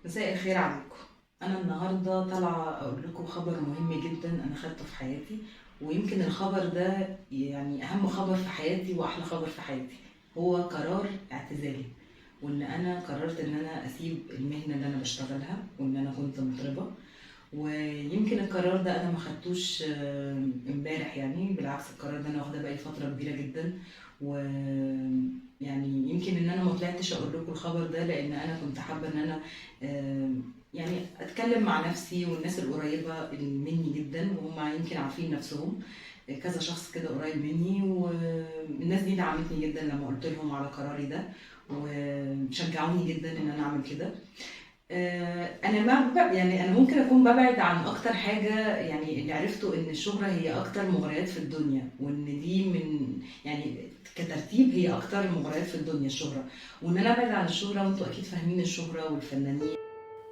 مساء الخير عليكم. أنا النهاردة طالعة أقول لكم خبر مهم جدًا أنا خدته في حياتي، ويمكن الخبر ده يعني أهم خبر في حياتي وأحلى خبر في حياتي، هو قرار اعتزالي، وإن أنا قررت إن أنا أسيب المهنة اللي أنا باشتغلها، وإن أنا كنت مطربة، ويمكن القرار ده أنا ما خدتوش امبارح يعني، بالعكس القرار ده أنا واخداه بقى لي فترة كبيرة جدًا، ويعني يمكن إن أنا ما طلعتش أقول لكم الخبر ده لإن أنا كنت حابة إن أنا يعني أتكلم مع نفسي والناس القريبة مني جدًا، وهُم يمكن عارفين نفسهم، كذا شخص كده قريب مني، والناس دي دعمتني جدًا لمّا قُلت لهم على قراري ده، وشجعوني جدًا إن أنا أعمل كده. أنا يعني أنا ممكن أكون بابعد عن أكتر حاجة يعني اللي عرفته إن الشهرة هي أكتر مغريات في الدنيا، وإن دي يعني كترتيب هي أكتر المغريات في الدنيا الشهرة، وإن أنا أبعد عن الشهرة وأنتم أكيد فاهمين الشهرة والفنانين.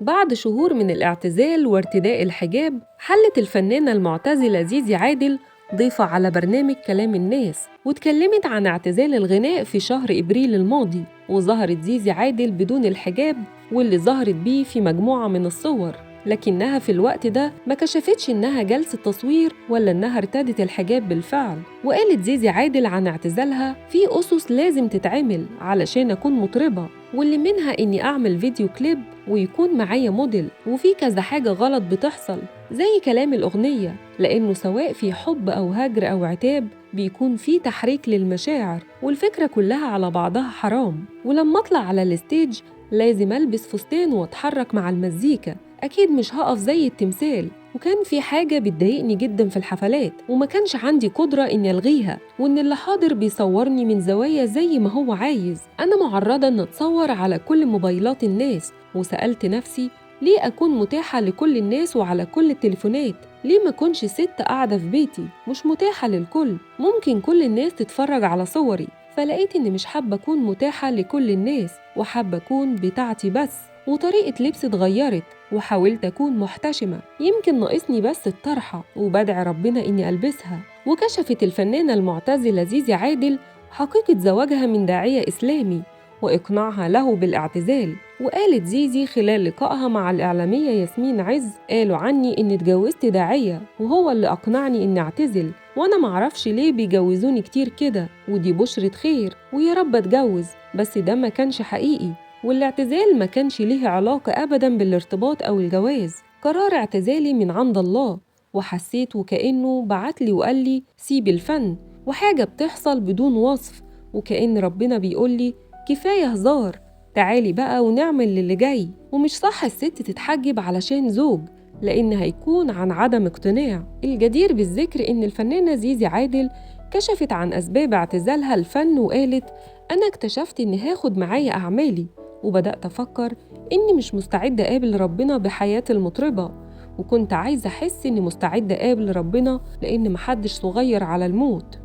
بعد شهور من الاعتزال وارتداء الحجاب، حلت الفنانة المعتزلة زيزي عادل ضيفة على برنامج كلام الناس، واتكلمت عن اعتزال الغناء في شهر إبريل الماضي. وظهرت زيزي عادل بدون الحجاب واللي ظهرت بيه في مجموعة من الصور، لكنها في الوقت ده ما كشفتش إنها جلسة تصوير ولا إنها ارتدت الحجاب بالفعل. وقالت زيزي عادل عن اعتزالها: في أسس لازم تتعمل علشان أكون مطربة، واللي منها إني أعمل فيديو كليب ويكون معايا موديل، وفي كذا حاجة غلط بتحصل زي كلام الأغنية، لأنه سواء في حب أو هجر أو عتاب بيكون في تحريك للمشاعر، والفكرة كلها على بعضها حرام. ولما أطلع على الستيج لازم ألبس فستان وأتحرك مع المزيكا، أكيد مش هقف زي التمثال. وكان في حاجة بتضايقني جدا في الحفلات وما كانش عندي قدرة إني ألغيها، وإن اللي حاضر بيصورني من زوايا زي ما هو عايز. أنا معرضة إن أتصور على كل موبايلات الناس، وسألت نفسي: ليه أكون متاحة لكل الناس وعلى كل التليفونات؟ ليه ما كنش ست قاعدة في بيتي مش متاحة للكل؟ ممكن كل الناس تتفرج على صوري. فلقيت إني مش حابة أكون متاحة لكل الناس، وحابة أكون بتاعتي بس. وطريقة لبسي اتغيرت وحاولت أكون محتشمة، يمكن ناقصني بس الطرحة، وبدعي ربنا إني ألبسها. وكشفت الفنانة المعتزلة زيزي عادل حقيقة زواجها من داعية إسلامي وإقناعها له بالاعتزال. وقالت زيزي خلال لقائها مع الإعلامية ياسمين عز: قالوا عني إني اتجوزت داعية وهو اللي أقنعني إني أعتزل، وأنا معرفش ليه بيجوزوني كتير كده، ودي بشرة خير ويا رب أتجوز. بس ده ما كانش حقيقي، والاعتزال ما كانش ليه علاقة أبداً بالارتباط أو الجواز. قرار اعتزالي من عند الله، وحسيت وكأنه بعتلي وقالي: سيب الفن، وحاجة بتحصل بدون وصف، وكأن ربنا بيقولي: كفاية هزار، تعالي بقى ونعمل للي جاي. ومش صح الست تتحجب علشان زوج، لأن هيكون عن عدم اقتناع. الجدير بالذكر إن الفنانة زيزي عادل كشفت عن أسباب اعتزالها الفن وقالت: أنا اكتشفت إني هاخد معايا أعمالي، وبدأت أفكر إني مش مستعدة أقابل ربنا بحياة المطربة، وكنت عايزة أحس إني مستعدة أقابل ربنا لأن محدش صغير على الموت.